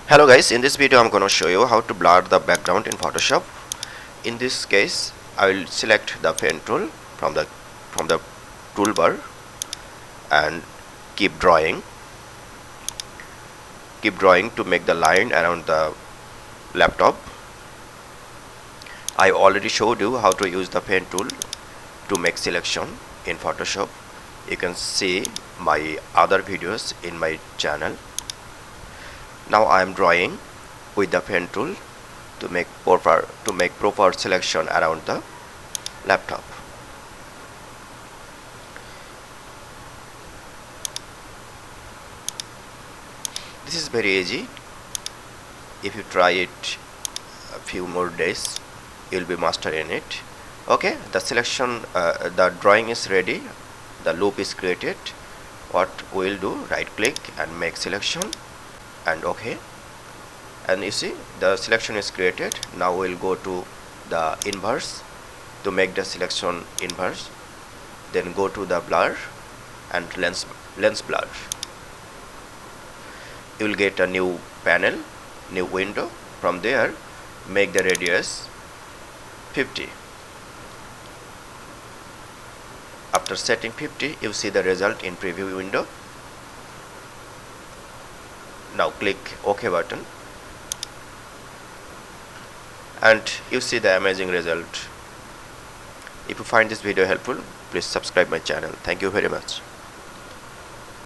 Hello guys, in this video I'm going to show you how to blur the background in Photoshop. In this case I will select the pen tool from the toolbar and keep drawing to make the line around the laptop. I already showed you how to use the pen tool to make selection in Photoshop. You can see my other videos in my channel. Now I am drawing with the pen tool to make proper selection around the laptop. This is very easy. If you try it a few more days, you will be master in it. Okay, the selection, the drawing is ready. The loop is created. What we will do, right click and make selection and OK, and you see the selection is created. Now we will go to the inverse to make the selection inverse, then go to the blur and lens blur. You will get a new panel, new window. From there make the radius 50. After setting 50, you see the result in preview window. Now click OK button and you see the amazing result. If you find this video helpful, please subscribe my channel. Thank you very much.